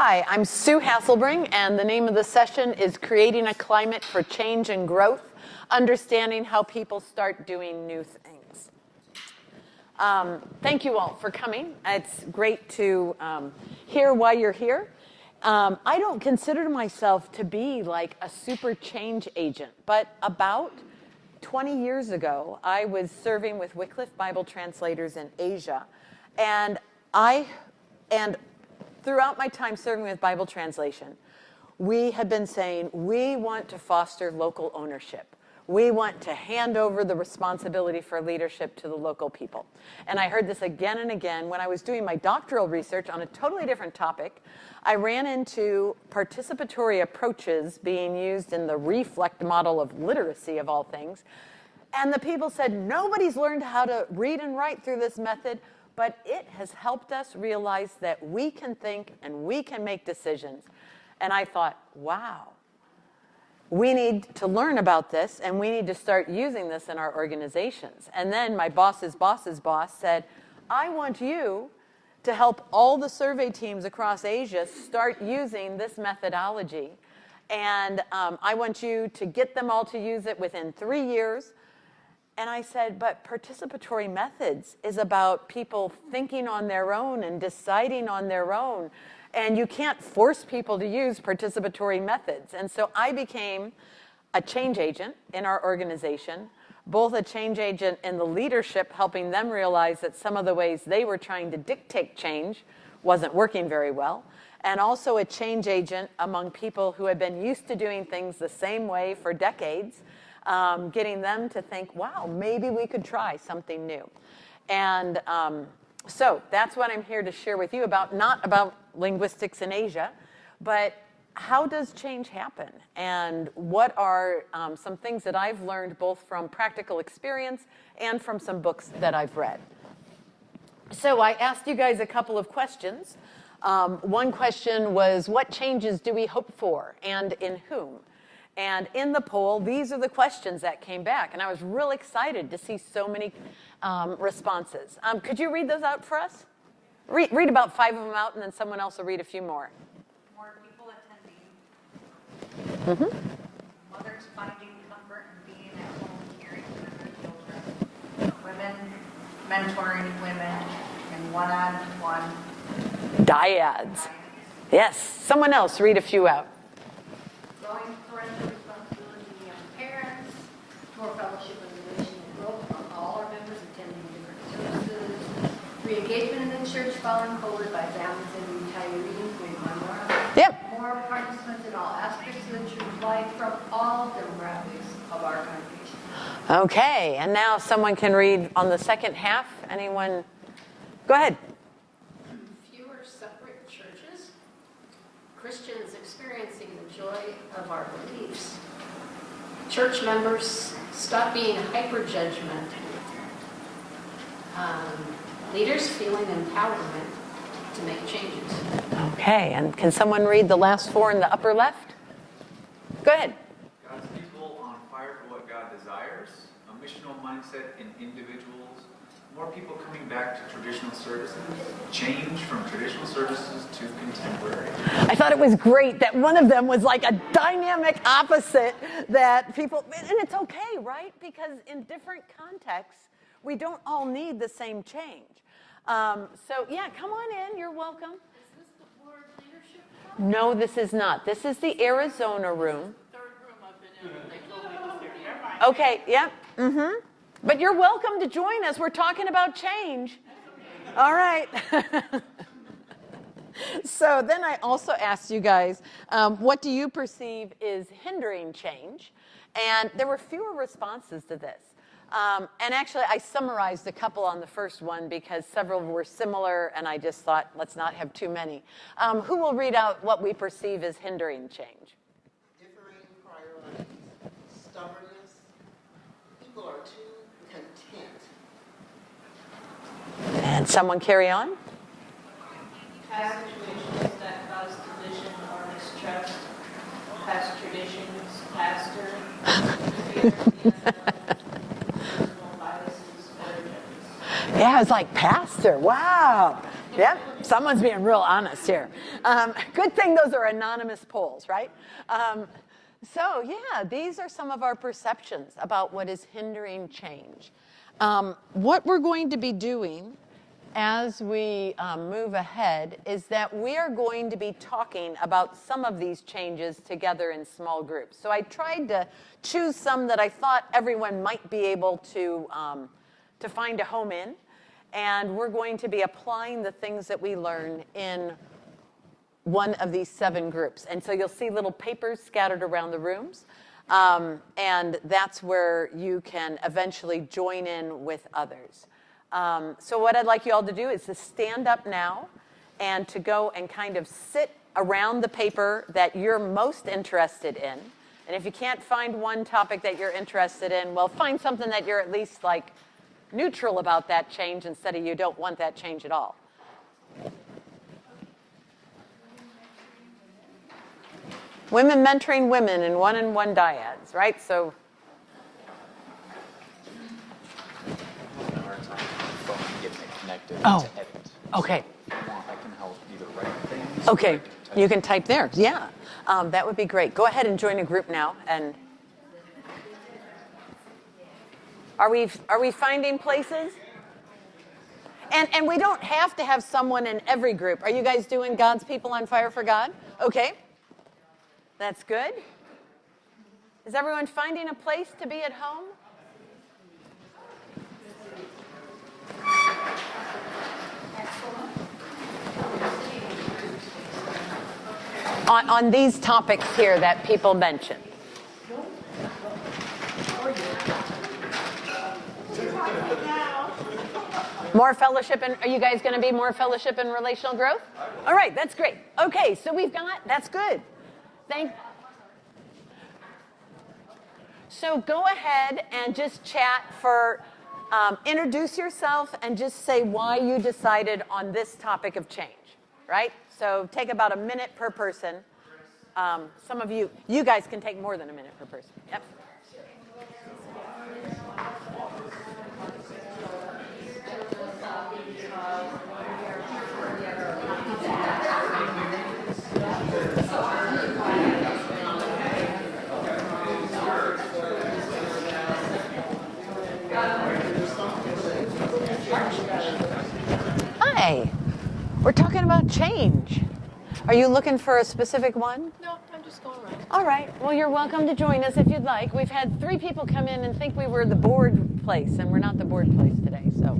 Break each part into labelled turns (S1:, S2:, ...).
S1: Hi, I'm Sue Hasselbring, and the name of the session is Creating a Climate for Change and Growth, Understanding How People Start Doing New Things. Thank you all for coming. It's great to hear why you're here. I don't consider myself to be like a super change agent, but about 20 years ago, I was serving with Wycliffe Bible translators in Asia, and throughout my time serving with Bible translation, we had been saying, we want to foster local ownership. We want to hand over the responsibility for leadership to the local people. And I heard this again and again when I was doing my doctoral research on a totally different topic. I ran into participatory approaches being used in the reflect model of literacy, of all things. And the people said, nobody's learned how to read and write through this method, but it has helped us realize that we can think and we can make decisions. And I thought, wow, we need to learn about this and we need to start using this in our organizations. And then my boss's boss's boss said, I want you to help all the survey teams across Asia start using this methodology. And I want you to get them all to use it within 3 years. And I said, but participatory methods is about people thinking on their own and deciding on their own. And you can't force people to use participatory methods. And so I became a change agent in our organization, both a change agent in the leadership, helping them realize that some of the ways they were trying to dictate change wasn't working very well, and also a change agent among people who had been used to doing things the same way for decades, getting them to think, wow, maybe we could try something new. And so that's what I'm here to share with you about, not about linguistics in Asia, but how does change happen? And what are some things that I've learned both from practical experience and from some books that I've read. So I asked you guys a couple of questions. One question was, what changes do we hope for and in whom? And in the poll, these are the questions that came back. And I was real excited to see so many responses. Could you read those out for us? Read about 5 of them out, and then someone else will read a few more.
S2: More people attending.
S1: Mm-hmm.
S2: Mothers finding comfort in being at home caring for their children. Women mentoring women in one-on-one.
S1: Dyads. Yes. Someone else read a few out.
S2: Growing parental responsibility in young parents. More fellowship and relation and growth among all our members attending different services. Re-engagement in the church following COVID by families and retirees. Remember.
S1: Yep.
S2: More participants in all aspects of the church life from all demographics of our congregation.
S1: Okay, and now someone can read on the second half. Anyone? Go ahead.
S3: Fewer separate churches. Christians experiencing the joy of our beliefs. Church members stop being hyper-judgmental. Leaders feeling empowerment to make changes.
S1: Okay, and can someone read the last 4 in the upper left? Go ahead.
S4: God's people on fire for what God desires, a missional mindset in individuals, more people coming back to traditional services, change from traditional services to contemporary.
S1: I thought it was great that one of them was like a dynamic opposite that people, and it's okay, right? Because in different contexts, we don't all need the same change. So yeah, come on in, you're welcome.
S3: Is this the board leadership?
S1: No, this is not. This is the Arizona room.
S3: Third room I've been in, and they told me it was there. Never mind.
S1: Okay, yep. Mm-hmm. But you're welcome to join us. We're talking about change. All right. So then I also asked you guys, what do you perceive is hindering change? And there were fewer responses to this. And actually, I summarized a couple on the first one because several were similar, and I just thought, let's not have too many. Who will read out what we perceive as hindering change?
S5: Differing priorities, stubbornness, people are too content.
S1: And someone carry on?
S6: Past situations that cause division or mistrust, past traditions, pastor, fear, personal biases, or agendas.
S1: Yeah, I was like, pastor, wow. Yep. Someone's being real honest here. Good thing those are anonymous polls, right? So yeah, these are some of our perceptions about what is hindering change. What we're going to be doing as we move ahead is that we are going to be talking about some of these changes together in small groups. So I tried to choose some that I thought everyone might be able to find a home in. And we're going to be applying the things that we learn in one of these 7 groups. And so you'll see little papers scattered around the rooms. And that's where you can eventually join in with others. So what I'd like you all to do is to stand up now and to go and kind of sit around the paper that you're most interested in. And if you can't find one topic that you're interested in, well, find something that you're at least like neutral about that change instead of you don't want that change at all. Women mentoring women in one-on-one dyads, right? So oh, okay.
S4: I can help either write things.
S1: Okay, you can type there. Yeah, that would be great. Go ahead and join a group now. And are we finding places? And we don't have to have someone in every group. Are you guys doing God's People on Fire for God? Okay, that's good. Is everyone finding a place to be at home? On these topics here that people mentioned. More fellowship, and are you guys going to be more fellowship and relational growth? All right, that's great. Okay, so we've got, that's good. So go ahead and just chat for, introduce yourself and just say why you decided on this topic of change, right? So take about a minute per person. Some of you guys can take more than a minute per person. Yep. Hi, we're talking about change. Are you looking for a specific one?
S6: No, I'm just going around.
S1: All right, well, you're welcome to join us if you'd like. We've had 3 people come in and think we were the board place, and we're not the board place today, so.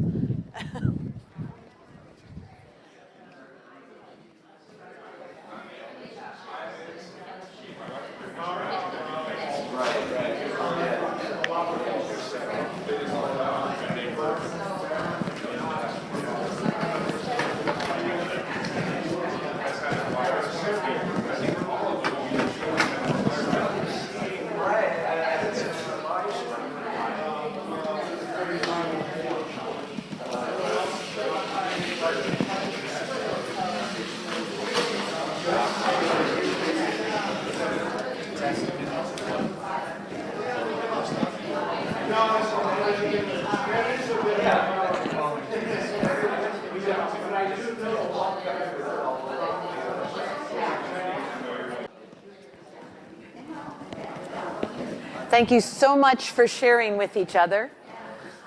S1: Thank you so much for sharing with each other.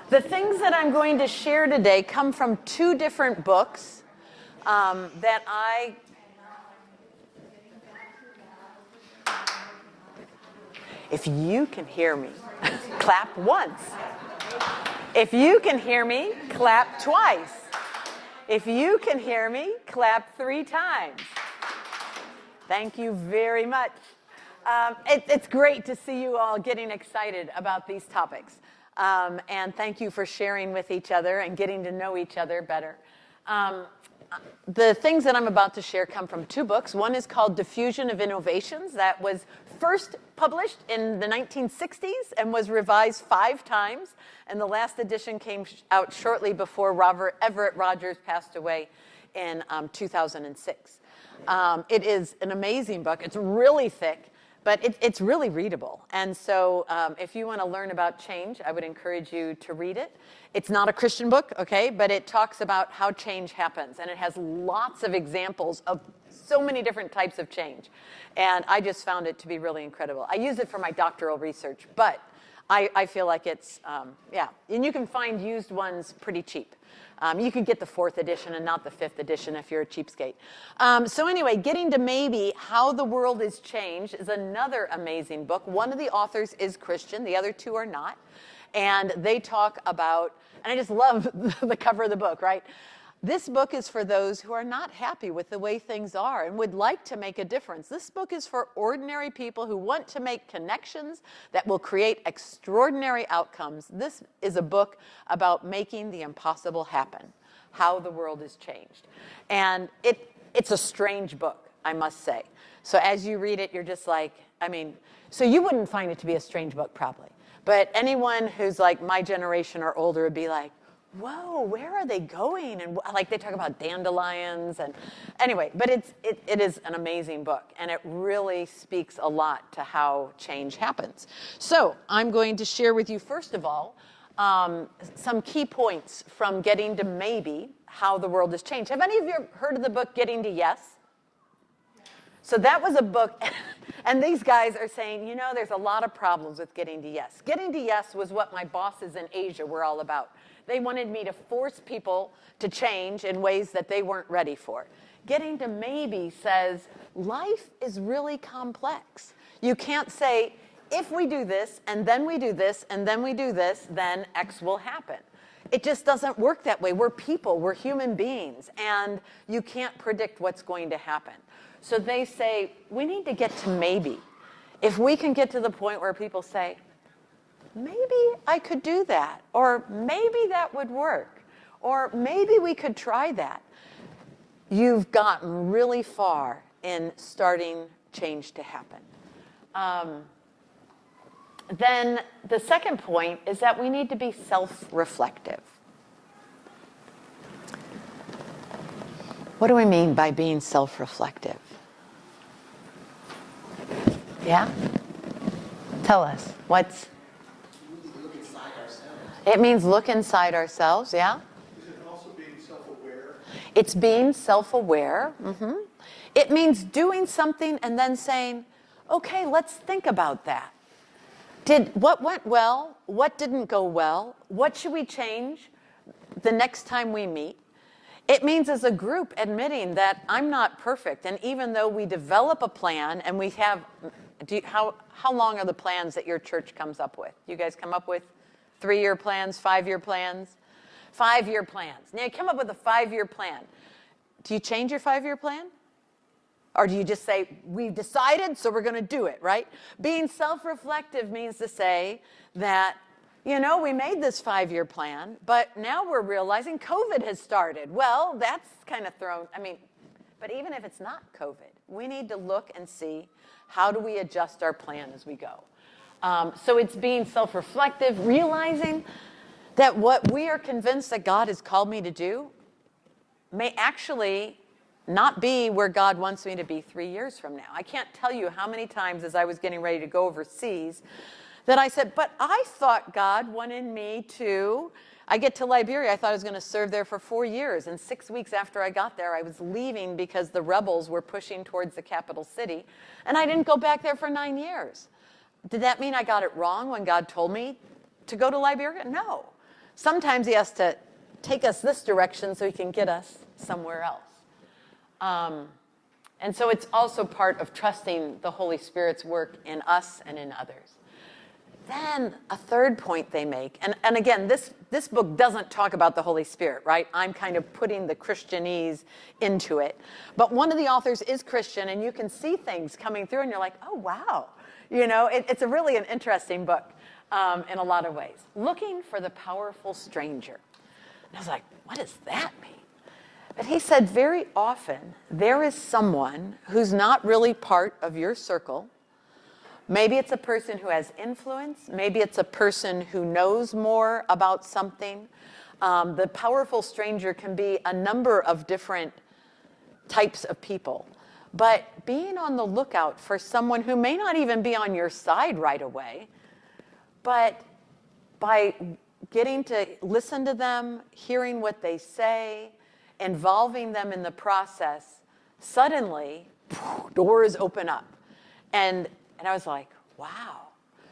S1: The things that I'm going to share today come from 2 different books that I... If you can hear me, clap once. If you can hear me, clap twice. If you can hear me, clap 3 times. Thank you very much. It's great to see you all getting excited about these topics. And thank you for sharing with each other and getting to know each other better. The things that I'm about to share come from 2 books. One is called Diffusion of Innovations, that was first published in the 1960s and was revised 5 times. And the last edition came out shortly before Everett Rogers passed away in 2006. It is an amazing book. It's really thick, But it's really readable. And so if you want to learn about change, I would encourage you to read it. It's not a Christian book, okay, but it talks about how change happens. And it has lots of examples of so many different types of change. And I just found it to be really incredible. I use it for my doctoral research, but I feel like it's, yeah. And you can find used ones pretty cheap. You could get the 4th edition and not the 5th edition if you're a cheapskate. So anyway, Getting to Maybe, How the World is Changed is another amazing book. One of the authors is Christian. The other 2 are not. And they talk about, and I just love the cover of the book, right? This book is for those who are not happy with the way things are and would like to make a difference. This book is for ordinary people who want to make connections that will create extraordinary outcomes. This is a book about making the impossible happen, how the world is changed. And it's a strange book, I must say. So as you read it, you're just like, I mean, so you wouldn't find it to be a strange book probably. But anyone who's like my generation or older would be like, whoa, where are they going? And like they talk about dandelions and anyway, but it is an amazing book and it really speaks a lot to how change happens. So I'm going to share with you, first of all, some key points from Getting to Maybe, How the World has Changed. Have any of you heard of the book Getting to Yes? So that was a book, and these guys are saying, you know, there's a lot of problems with Getting to Yes. Getting to Yes was what my bosses in Asia were all about. They wanted me to force people to change in ways that they weren't ready for. Getting to Maybe says life is really complex. You can't say, if we do this, and then we do this, and then we do this, then X will happen. It just doesn't work that way. We're people, we're human beings, and you can't predict what's going to happen. So they say, we need to get to maybe. If we can get to the point where people say, maybe I could do that, or maybe that would work, or maybe we could try that, you've gotten really far in starting change to happen. Then the second point is that we need to be self-reflective. What do we mean by being self-reflective? Yeah? Tell us. What's...
S5: Look inside ourselves.
S1: It means look inside ourselves, yeah?
S7: Is it also being self-aware?
S1: It's being self-aware. Mm-hmm. It means doing something and then saying, okay, let's think about that. What went well? What didn't go well? What should we change the next time we meet? It means as a group admitting that I'm not perfect. And even though we develop a plan and we have, how long are the plans that your church comes up with? You guys come up with 3-year plans, 5-year plans? 5-year plans. Now you come up with a 5-year plan. Do you change your 5-year plan? Or do you just say, we've decided, so we're going to do it, right? Being self-reflective means to say that, you know, we made this 5-year plan, but now we're realizing COVID has started. Well, that's kind of thrown, but even if it's not COVID, we need to look and see how do we adjust our plan as we go. So it's being self-reflective, realizing that what we are convinced that God has called me to do may actually not be where God wants me to be 3 years from now. I can't tell you how many times as I was getting ready to go overseas that I said, but I thought God wanted me to, I get to Liberia, I thought I was going to serve there for 4 years. And 6 weeks after I got there, I was leaving because the rebels were pushing towards the capital city. And I didn't go back there for 9 years. Did that mean I got it wrong when God told me to go to Liberia? No. Sometimes he has to take us this direction so he can get us somewhere else. And so it's also part of trusting the Holy Spirit's work in us and in others. Then a third point they make, and again, this book doesn't talk about the Holy Spirit, right? I'm kind of putting the Christianese into it. But one of the authors is Christian, and you can see things coming through, and you're like, oh, wow. You know, it's really an interesting book in a lot of ways. Looking for the powerful stranger. And I was like, what does that mean? But he said very often there is someone who's not really part of your circle. Maybe it's a person who has influence. Maybe it's a person who knows more about something. The powerful stranger can be a number of different types of people. But being on the lookout for someone who may not even be on your side right away, but by getting to listen to them, hearing what they say, involving them in the process, suddenly doors open up. And I was like, wow.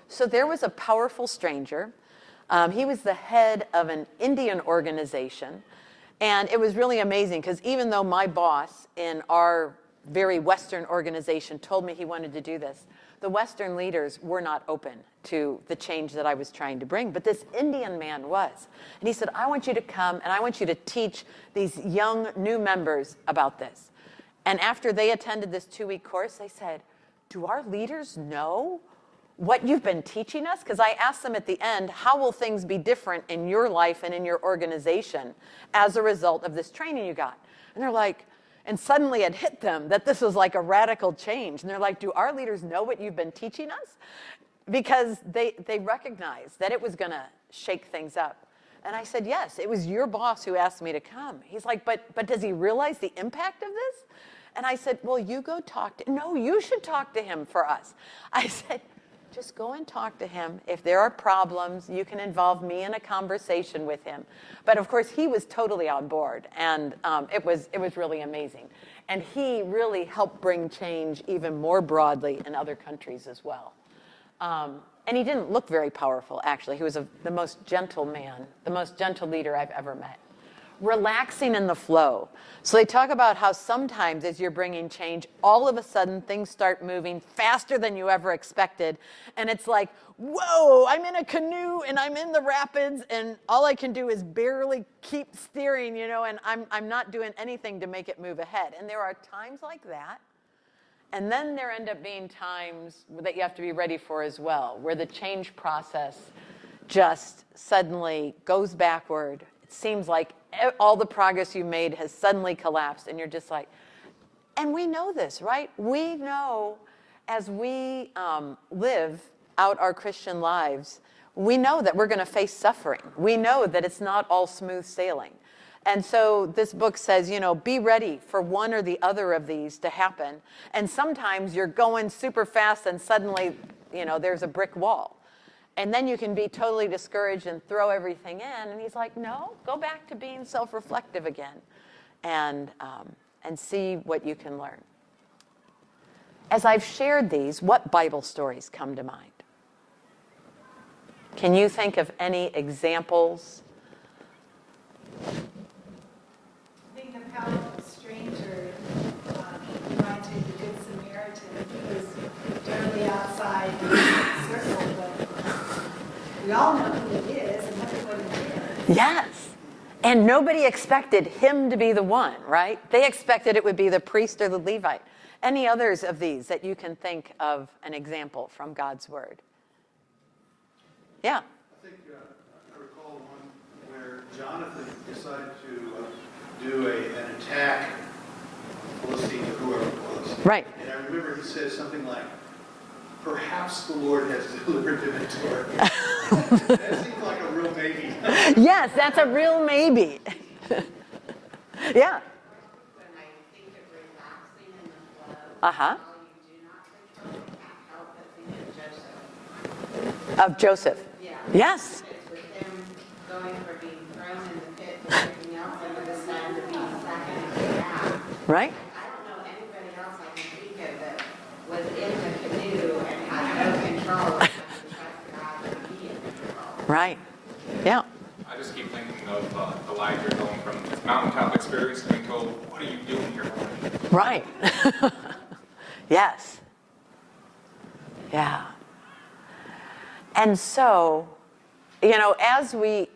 S1: So there was a powerful stranger. He was the head of an Indian organization. And it was really amazing because even though my boss in our very Western organization told me he wanted to do this, the Western leaders were not open to the change that I was trying to bring. But this Indian man was. And he said, I want you to come and I want you to teach these young new members about this. And after they attended this 2-week course, they said, do our leaders know what you've been teaching us? Because I asked them at the end, how will things be different in your life and in your organization as a result of this training you got? And they're like, and suddenly it hit them that this was like a radical change. And they're like, do our leaders know what you've been teaching us? Because they recognized that it was going to shake things up. And I said, yes, it was your boss who asked me to come. He's like, but does he realize the impact of this? And I said, well, you go talk to, no, you should talk to him for us. I said, just go and talk to him. If there are problems, you can involve me in a conversation with him. But of course, he was totally on board, and it was really amazing. And he really helped bring change even more broadly in other countries as well. And he didn't look very powerful, actually. He was the most gentle man, the most gentle leader I've ever met. Relaxing in the flow. So they talk about how sometimes as you're bringing change, all of a sudden things start moving faster than you ever expected. And it's like, whoa, I'm in a canoe and I'm in the rapids and all I can do is barely keep steering, and I'm not doing anything to make it move ahead. And there are times like that. And then there end up being times that you have to be ready for as well, where the change process just suddenly goes backward. It seems like all the progress you made has suddenly collapsed, and you're just like, and we know this, right? We know as we live out our Christian lives, we know that we're going to face suffering. We know that it's not all smooth sailing. And so this book says, be ready for one or the other of these to happen. And sometimes you're going super fast and suddenly, there's a brick wall. And then you can be totally discouraged and throw everything in. And he's like, no, go back to being self-reflective again and see what you can learn. As I've shared these, what Bible stories come to mind? Can you think of any examples?
S8: I think the powerful stranger reminds me of the Good Samaritan. He was generally outside the circle, but we all know who he is and what he did.
S1: Yes. And nobody expected him to be the one, right? They expected it would be the priest or the Levite. Any others of these that you can think of an example from God's Word? Yeah.
S7: I think I recall one where Jonathan decided to do an attack on Philistine or whoever it was.
S1: Right.
S7: And I remember he said something like, perhaps the Lord has delivered him into her. That seems like a real maybe.
S1: Yes, that's a real maybe. Yeah.
S3: When I think of relaxing in the flow,
S1: Uh-huh.
S3: all you do not control, I can't help but think of Joseph.
S1: Of Joseph.
S3: Yeah.
S1: Yes.
S3: It's with him going for being thrown in the pit with everything else under the sun to being second in command.
S1: Right?
S3: I don't know anybody else I can think of that was in the canoe and had no control except to trust God to be in control.
S1: Right. Yeah.
S9: I just keep thinking of Elijah going from his mountaintop experience to being told, what are you doing here, Lord?
S1: Right. Yes. Yeah. And so, as we,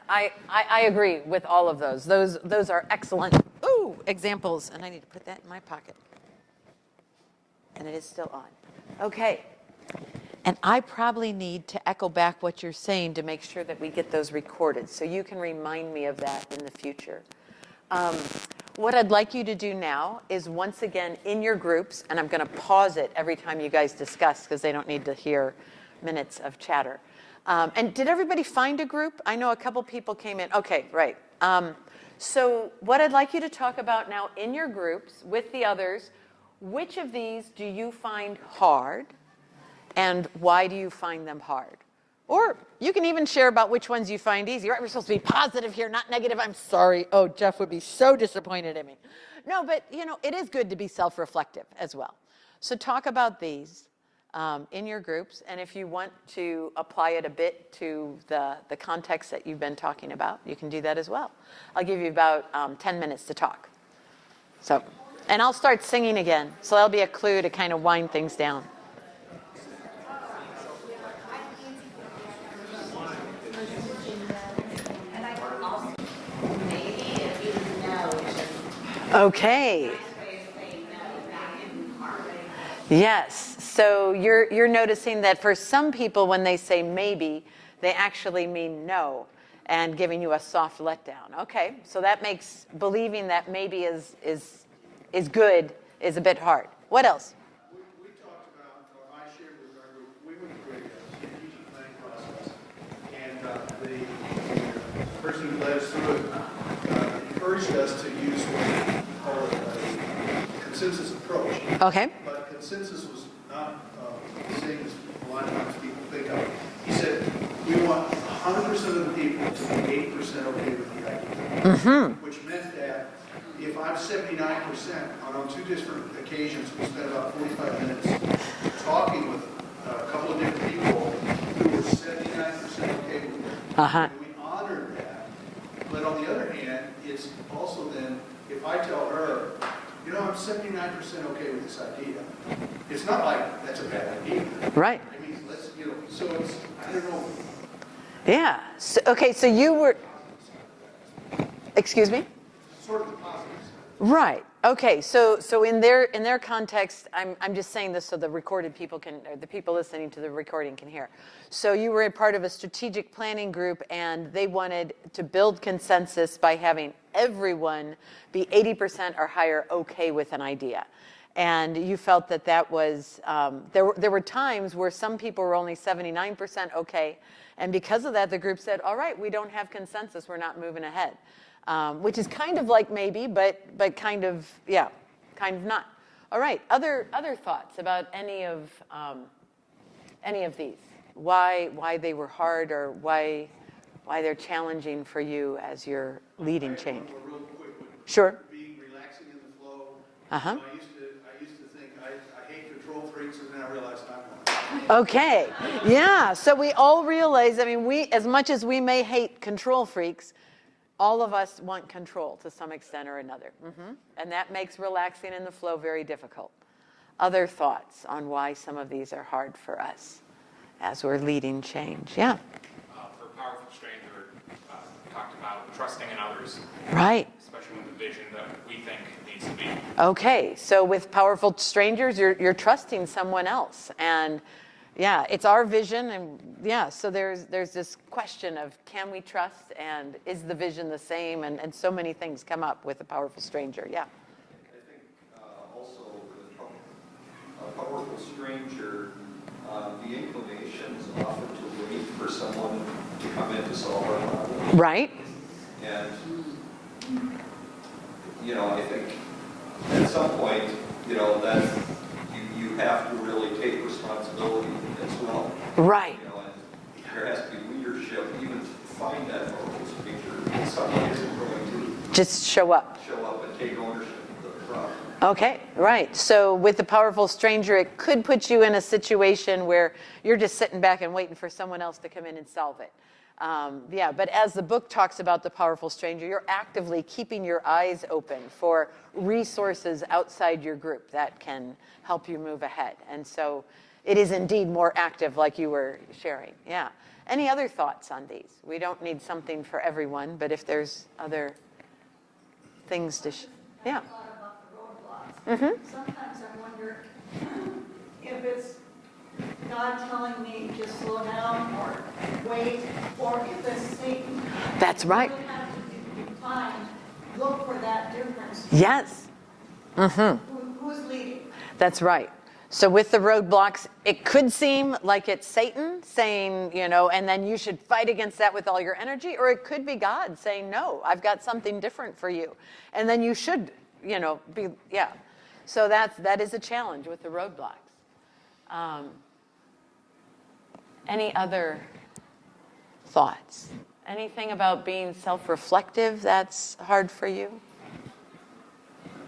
S1: I agree with all of those. Those are excellent, examples. And I need to put that in my pocket. And it is still on. Okay. And I probably need to echo back what you're saying to make sure that we get those recorded. So you can remind me of that in the future. What I'd like you to do now is once again in your groups, and I'm going to pause it every time you guys discuss because they don't need to hear minutes of chatter. And did everybody find a group? I know a couple people came in. Okay, right. So what I'd like you to talk about now in your groups with the others, which of these do you find hard, and why do you find them hard? Or you can even share about which ones you find easy. Right? We're supposed to be positive here, not negative. I'm sorry. Oh, Jeff would be so disappointed in me. No, but it is good to be self-reflective as well. So talk about these in your groups, and if you want to apply it a bit to the context that you've been talking about, you can do that as well. I'll give you about 10 minutes to talk. So, and I'll start singing again, so that'll be a clue to kind of wind things down.
S3: Maybe if you know, just
S1: Okay.
S3: nice way of saying no, that isn't hard.
S1: Yes. So you're noticing that for some people, when they say maybe, they actually mean no, and giving you a soft letdown. Okay. So that makes believing that maybe is good is a bit hard. What else?
S7: We talked about, or I shared with our group, we went through a strategic planning process, and the person who led us through it encouraged us to use what we call a consensus approach.
S1: Okay.
S7: But consensus was not the same as a lot of times people think of. He said, we want 100% of the people to be 8% okay with the idea. Which meant that if I'm 79%, on two different occasions, we spent about 45 minutes talking with a couple of different people who were 79% okay with it. And we honored that. But on the other hand, it's also then, if I tell her, I'm 79% okay with this idea, it's not like that's a bad idea.
S1: Right.
S7: I mean, so it's, I don't know.
S1: Yeah. So, okay. So you were. Excuse me.
S7: Sort of the positives.
S1: Right. Okay. So in their context, I'm just saying this so the recorded people can, or the people listening to the recording can hear. So you were a part of a strategic planning group, and they wanted to build consensus by having everyone be 80% or higher okay with an idea. And you felt that was, there were times where some people were only 79% okay. And because of that, the group said, all right, we don't have consensus, we're not moving ahead. Which is kind of like maybe, but kind of not. All right, other thoughts about any of these? Why they were hard, or why they're challenging for you as you're leading change?
S7: A real quick one.
S1: Sure.
S7: Being relaxing in the flow.
S1: Uh-huh.
S7: I used to think I hate control freaks, and then I realized I'm one.
S1: Okay. Yeah. So we all realize. I mean, as much as we may hate control freaks, all of us want control to some extent or another. And that makes relaxing in the flow very difficult. Other thoughts on why some of these are hard for us as we're leading change? Yeah.
S9: For Powerful Stranger, talked about trusting in others,
S1: Right.
S9: especially with the vision that we think needs to be.
S1: Okay. So with Powerful Strangers, you're trusting someone else. And yeah, it's our vision, and yeah, so there's this question of, can we trust, and is the vision the same, and so many things come up with a powerful stranger. Yeah.
S10: I think also with a powerful stranger, the inclination is often to wait for someone to come in to solve our problem.
S1: Right.
S10: And, I think at some point, that you have to really take responsibility as well.
S1: Right.
S10: And there has to be leadership, even to find that powerful stranger. Someone isn't going to
S1: Just show up.
S10: and take ownership of the problem.
S1: Okay, right. So with the powerful stranger, it could put you in a situation where you're just sitting back and waiting for someone else to come in and solve it. But as the book talks about the powerful stranger, you're actively keeping your eyes open for resources outside your group that can help you move ahead. And so it is indeed more active, like you were sharing. Yeah. Any other thoughts on these? We don't need something for everyone, but if there's other things to yeah.
S8: I thought about the roadblocks. Sometimes I wonder if it's God telling me just slow down or wait, or if it's Satan.
S1: That's right.
S8: You really have to define, look for that difference.
S1: Yes.
S8: Who's leading?
S1: That's right. So with the roadblocks, it could seem like it's Satan saying, and then you should fight against that with all your energy, or it could be God saying, no, I've got something different for you. And then you should, be, yeah. So that is a challenge with the roadblocks. Any other thoughts? Anything about being self-reflective that's hard for you?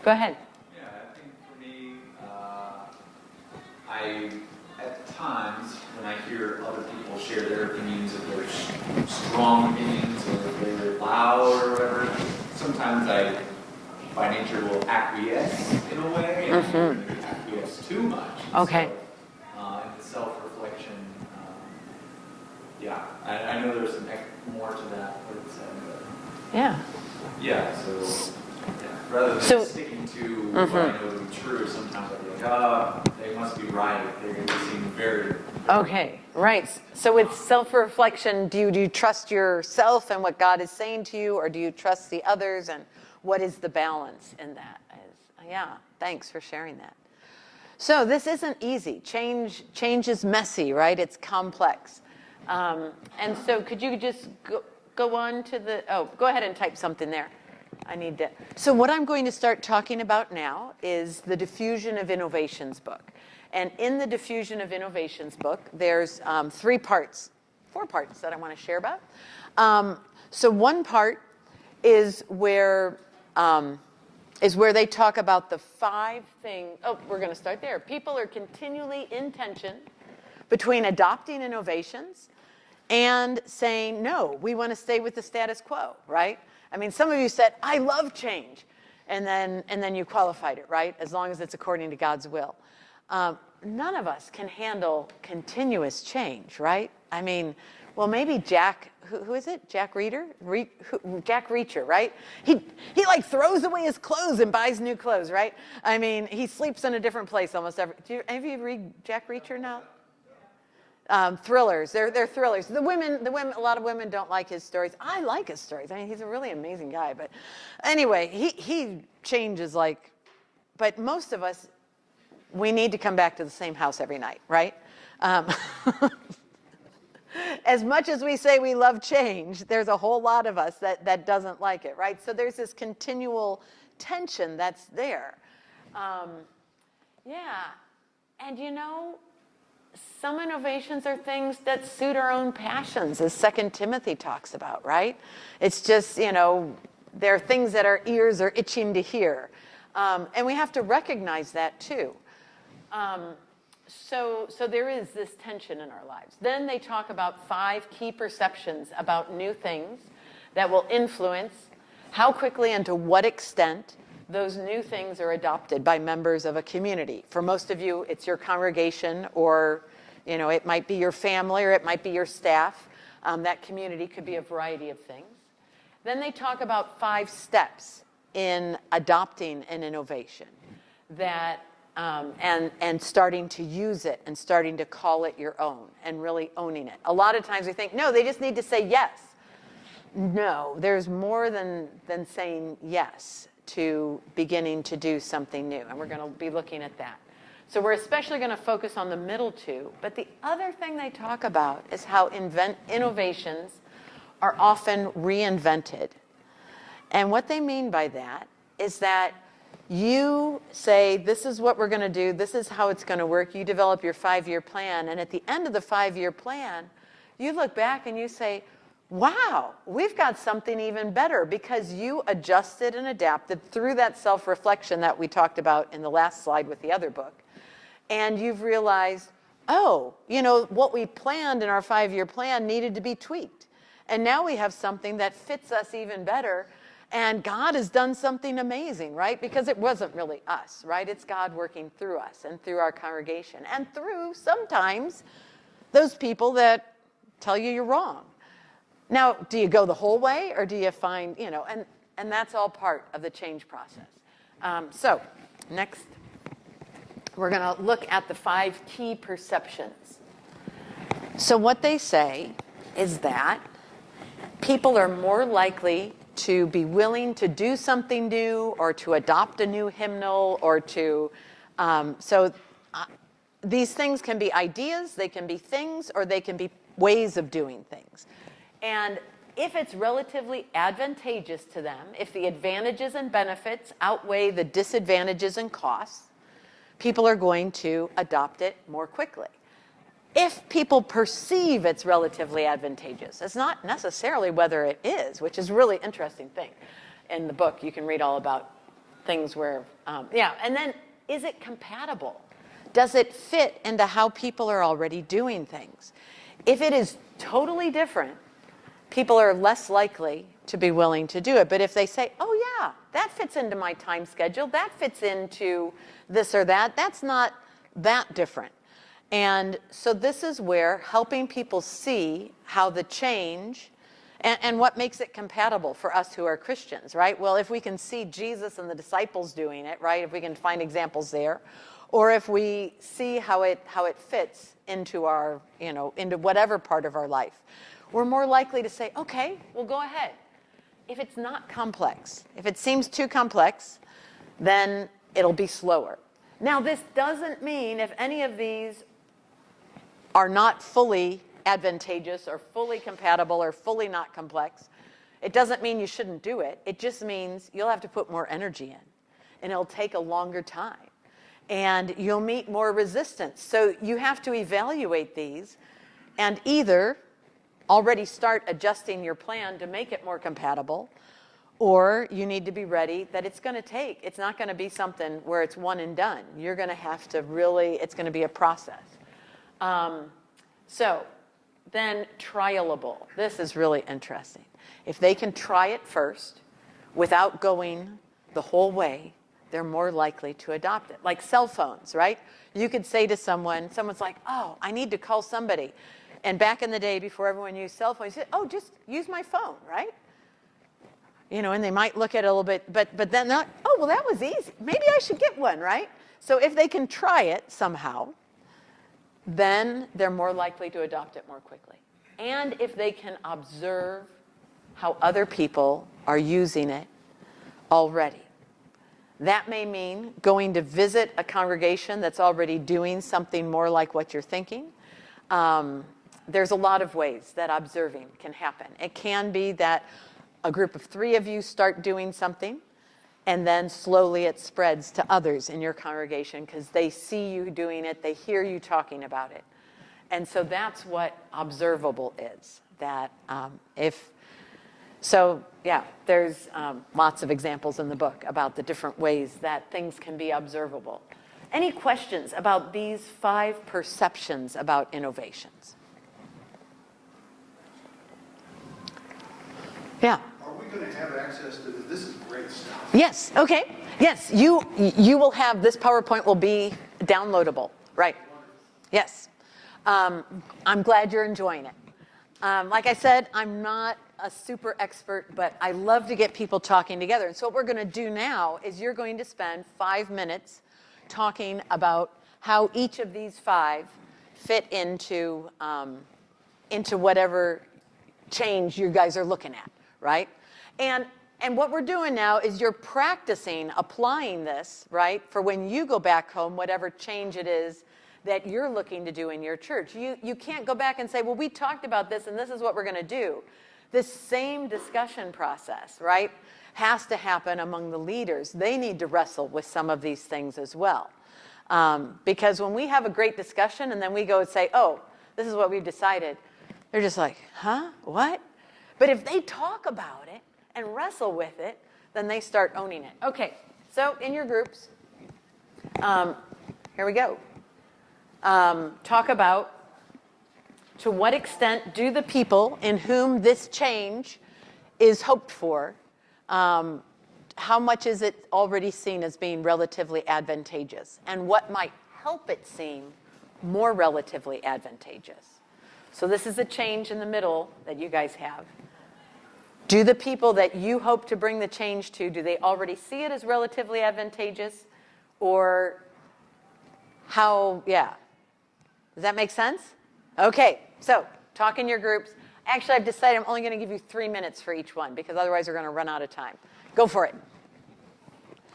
S1: Go ahead.
S4: Yeah, I think for me, I, at times, when I hear other people share their opinions, if they're strong opinions or if they're loud or whatever, sometimes I, by nature, will acquiesce in a way, and maybe acquiesce too much.
S1: Okay.
S4: So, in the self-reflection, yeah, I know there's some more to that, what it said, but
S1: Yeah.
S4: yeah, so yeah, rather than sticking to what I know to be true, sometimes I'll be like, oh, they must be right. They're going to seem very.
S1: Okay, right. So with self-reflection, do you trust yourself and what God is saying to you, or do you trust the others, and what is the balance in that? Yeah, thanks for sharing that. So this isn't easy. Change is messy, right? It's complex. And so could you just go on to go ahead and type something there. I need to. So what I'm going to start talking about now is the Diffusion of Innovations book. And in the Diffusion of Innovations book, there's 4 parts that I want to share about. So one part is where they talk about the 5 things. Oh, we're going to start there. People are continually in tension between adopting innovations and saying, no, we want to stay with the status quo, right? I mean, some of you said, I love change. And then you qualified it, right? As long as it's according to God's will. None of us can handle continuous change, right? I mean, well, maybe Jack, who is it? Jack Reacher? Jack Reacher, right? He like throws away his clothes and buys new clothes, right? I mean, he sleeps in a different place almost every. Any of you read Jack Reacher now? Thrillers. They're thrillers. The women. A lot of women don't like his stories. I like his stories. I mean, he's a really amazing guy. But anyway, he changes like. But most of us, we need to come back to the same house every night, right? As much as we say we love change, there's a whole lot of us that doesn't like it, right? So there's this continual tension that's there. Yeah, and some innovations are things that suit our own passions, as 2 Timothy talks about, right? It's just, there are things that our ears are itching to hear. And we have to recognize that too. So there is this tension in our lives. Then they talk about 5 key perceptions about new things that will influence how quickly and to what extent those new things are adopted by members of a community. For most of you, it's your congregation, or it might be your family, or it might be your staff. That community could be a variety of things. Then they talk about 5 steps in adopting an innovation that and starting to use it and starting to call it your own and really owning it. A lot of times we think, no, they just need to say yes. No, there's more than saying yes to beginning to do something new. And we're going to be looking at that. So we're especially going to focus on the middle 2. But the other thing they talk about is how innovations are often reinvented. And what they mean by that is that you say, this is what we're going to do, this is how it's going to work. You develop your 5-year plan. And at the end of the 5-year plan, you look back and you say, wow, we've got something even better, because you adjusted and adapted through that self-reflection that we talked about in the last slide with the other book. And you've realized, oh, what we planned in our 5-year plan needed to be tweaked. And now we have something that fits us even better. And God has done something amazing, right? Because it wasn't really us, right? It's God working through us and through our congregation and through sometimes those people that tell you you're wrong. Now, do you go the whole way, or do you find, and that's all part of the change process. So next, we're going to look at the 5 key perceptions. So what they say is that people are more likely to be willing to do something new, or to adopt a new hymnal, or to, these things can be ideas, they can be things, or they can be ways of doing things. And if it's relatively advantageous to them, if the advantages and benefits outweigh the disadvantages and costs, people are going to adopt it more quickly. If people perceive it's relatively advantageous, it's not necessarily whether it is, which is a really interesting thing. In the book, you can read all about things where, and then is it compatible? Does it fit into how people are already doing things? If it is totally different, people are less likely to be willing to do it. But if they say, oh yeah, that fits into my time schedule, that fits into this or that, that's not that different. And so this is where helping people see how the change and what makes it compatible for us who are Christians, right? Well, if we can see Jesus and the disciples doing it, right? If we can find examples there, or if we see how it fits into our, into whatever part of our life, we're more likely to say, okay, well, go ahead. If it's not complex, if it seems too complex, then it'll be slower. Now, this doesn't mean if any of these are not fully advantageous or fully compatible or fully not complex, it doesn't mean you shouldn't do it. It just means you'll have to put more energy in, and it'll take a longer time, and you'll meet more resistance. So you have to evaluate these and either already start adjusting your plan to make it more compatible, or you need to be ready that it's going to take. It's not going to be something where it's one and done. You're going to have to really, it's going to be a process. So then trialable. This is really interesting. If they can try it first without going the whole way, they're more likely to adopt it. Like cell phones, right? You could say to someone's like, oh, I need to call somebody. And back in the day, before everyone used cell phones, you said, oh, just use my phone, right? And they might look at it a little bit, but then they're like, oh, well, that was easy. Maybe I should get one, right? So if they can try it somehow, then they're more likely to adopt it more quickly. And if they can observe how other people are using it already. That may mean going to visit a congregation that's already doing something more like what you're thinking. There's a lot of ways that observing can happen. It can be that a group of 3 of you start doing something, and then slowly it spreads to others in your congregation because they see you doing it, they hear you talking about it. And so that's what observable is. That there's lots of examples in the book about the different ways that things can be observable. Any questions about these 5 perceptions about innovations? Yeah.
S7: Are we going to have access to this? This is great stuff.
S1: Yes. Okay. Yes. You will have this PowerPoint will be downloadable. Right. Yes. I'm glad you're enjoying it. Like I said, I'm not a super expert, but I love to get people talking together. And so what we're going to do now is you're going to spend 5 minutes talking about how each of these 5 fit into whatever change you guys are looking at, right? And what we're doing now is you're practicing applying this, right, for when you go back home, whatever change it is that you're looking to do in your church. You can't go back and say, well, we talked about this, and this is what we're going to do. This same discussion process, right, has to happen among the leaders. They need to wrestle with some of these things as well. Because when we have a great discussion and then we go and say, oh, this is what we've decided, they're just like, huh? What? But if they talk about it and wrestle with it, then they start owning it. Okay, so in your groups, here we go. Talk about to what extent do the people in whom this change is hoped for, how much is it already seen as being relatively advantageous? And what might help it seem more relatively advantageous? So this is a change in the middle that you guys have. Do the people that you hope to bring the change to, do they already see it as relatively advantageous? Or how, yeah. Does that make sense? Okay, so talk in your groups. Actually, I've decided I'm only going to give you 3 minutes for each one because otherwise we're going to run out of time. Go for it.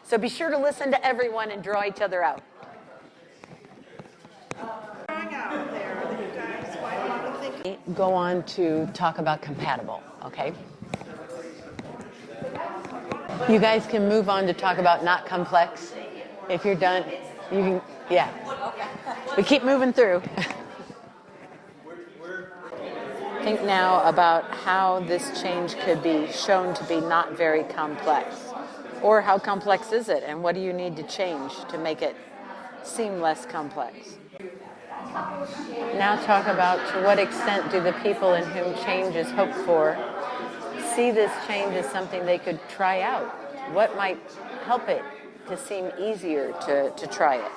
S1: So be sure to listen to everyone and draw each other out. Go on to talk about compatible, okay? You guys can move on to talk about not complex if you're done. You can, yeah. We keep moving through. Think now about how this change could be shown to be not very complex. Or how complex is it, and what do you need to change to make it seem less complex? Now talk about to what extent do the people in whom change is hoped for see this change as something they could try out? What might help it to seem easier to try it?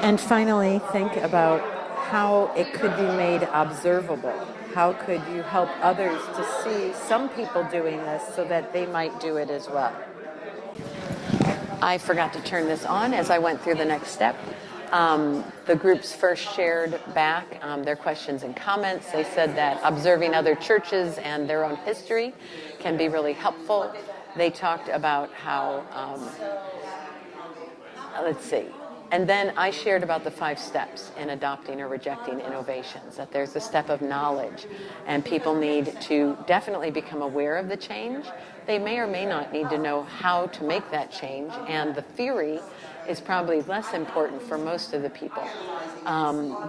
S1: And finally, think about how it could be made observable. How could you help others to see some people doing this so that they might do it as well? I forgot to turn this on as I went through the next step. The groups first shared back their questions and comments. They said that observing other churches and their own history can be really helpful. They talked about how, let's see, and then I shared about the 5 steps in adopting or rejecting innovations, that there's a step of knowledge, and people need to definitely become aware of the change. They may or may not need to know how to make that change, and the theory is probably less important for most of the people.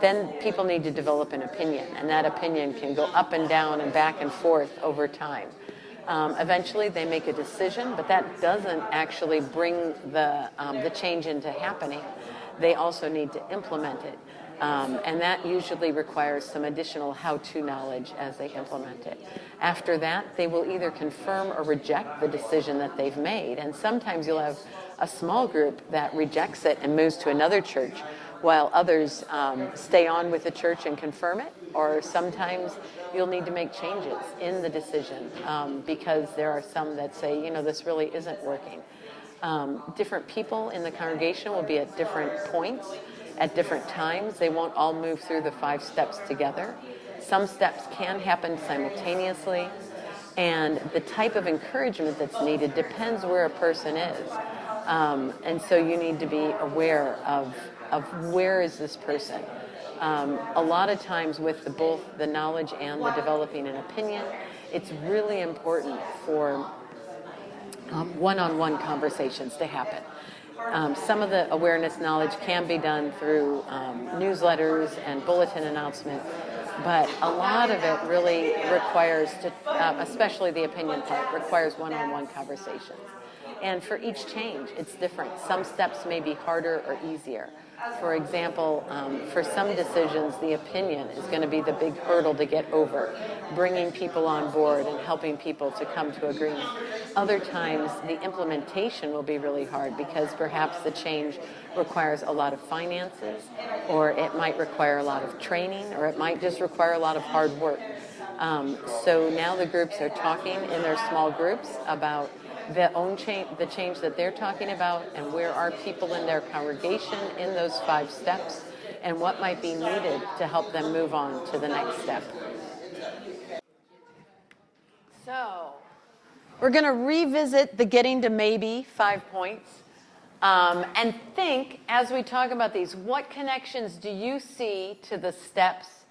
S1: Then people need to develop an opinion, and that opinion can go up and down and back and forth over time. Eventually they make a decision, but that doesn't actually bring the change into happening. They also need to implement it. And that usually requires some additional how-to knowledge as they implement it. After that, they will either confirm or reject the decision that they've made. And sometimes you'll have a small group that rejects it and moves to another church, while others stay on with the church and confirm it. Or sometimes you'll need to make changes in the decision because there are some that say, this really isn't working. Different people in the congregation will be at different points, at different times. They won't all move through the 5 steps together. Some steps can happen simultaneously, and the type of encouragement that's needed depends where a person is. And so you need to be aware of where is this person. A lot of times with both the knowledge and the developing an opinion, it's really important for one-on-one conversations to happen. Some of the awareness knowledge can be done through newsletters and bulletin announcements, but a lot of it really requires, especially the opinion part, requires one-on-one conversations. And for each change, it's different. Some steps may be harder or easier. For example, for some decisions, the opinion is going to be the big hurdle to get over, bringing people on board and helping people to come to agreement. Other times, the implementation will be really hard because perhaps the change requires a lot of finances, or it might require a lot of training, or it might just require a lot of hard work. So now the groups are talking in their small groups about the change that they're talking about, and where are people in their congregation in those 5 steps, and what might be needed to help them move on to the next step. So we're going to revisit the getting to maybe 5 points, and think, as we talk about these, what connections do you see to the steps,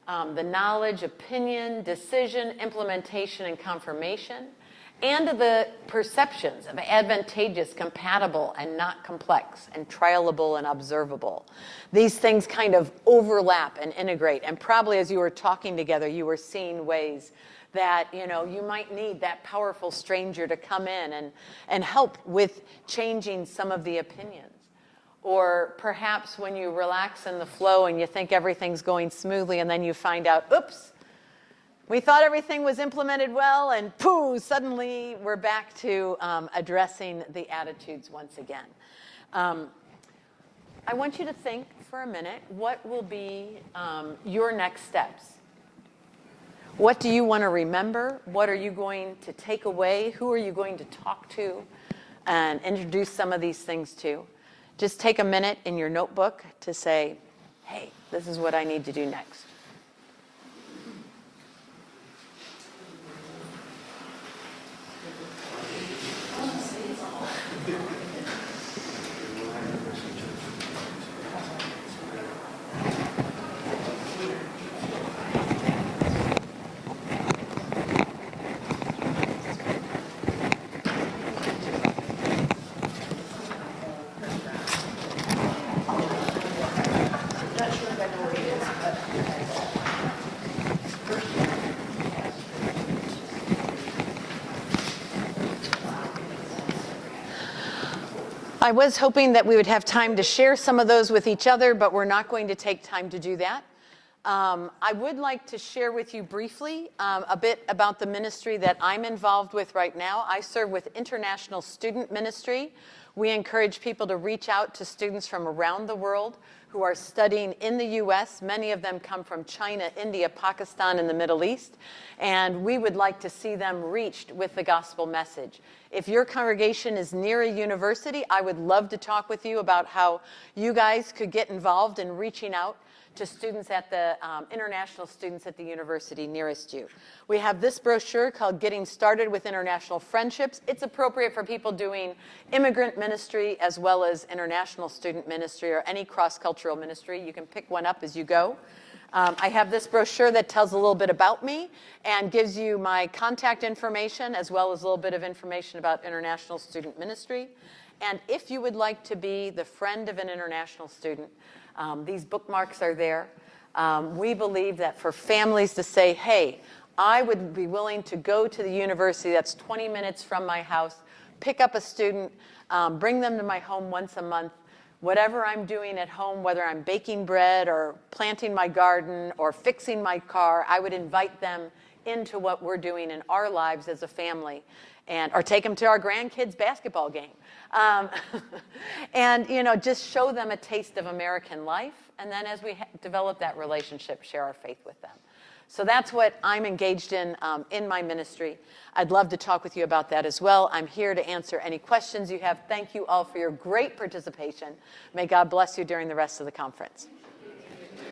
S1: the knowledge, opinion, decision, implementation, and confirmation, and the perceptions of advantageous, compatible, and not complex, and trialable and observable. These things kind of overlap and integrate, and probably as you were talking together, you were seeing ways that you might need that powerful stranger to come in and help with changing some of the opinions. Or perhaps when you relax in the flow and you think everything's going smoothly, and then you find out, oops, we thought everything was implemented well, and pooh, suddenly we're back to addressing the attitudes once again. I want you to think for a minute, what will be your next steps? What do you want to remember? What are you going to take away? Who are you going to talk to and introduce some of these things to? Just take a minute in your notebook to say, hey, this is what I need to do next. I was hoping that we would have time to share some of those with each other, but we're not going to take time to do that. I would like to share with you briefly a bit about the ministry that I'm involved with right now. I serve with International Student Ministry. We encourage people to reach out to students from around the world who are studying in the U.S. Many of them come from China, India, Pakistan, and the Middle East. And we would like to see them reached with the gospel message. If your congregation is near a university, I would love to talk with you about how you guys could get involved in reaching out to students at the international students at the university nearest you. We have this brochure called Getting Started with International Friendships. It's appropriate for people doing immigrant ministry as well as international student ministry or any cross-cultural ministry. You can pick one up as you go. I have this brochure that tells a little bit about me and gives you my contact information as well as a little bit of information about international student ministry. And if you would like to be the friend of an international student, these bookmarks are there. We believe that for families to say, hey, I would be willing to go to the university that's 20 minutes from my house, pick up a student, bring them to my home once a month. Whatever I'm doing at home, whether I'm baking bread or planting my garden or fixing my car, I would invite them into what we're doing in our lives as a family, or take them to our grandkids' basketball game. And, just show them a taste of American life. And then as we develop that relationship, share our faith with them. So that's what I'm engaged in my ministry. I'd love to talk with you about that as well. I'm here to answer any questions you have. Thank you all for your great participation. May God bless you during the rest of the conference.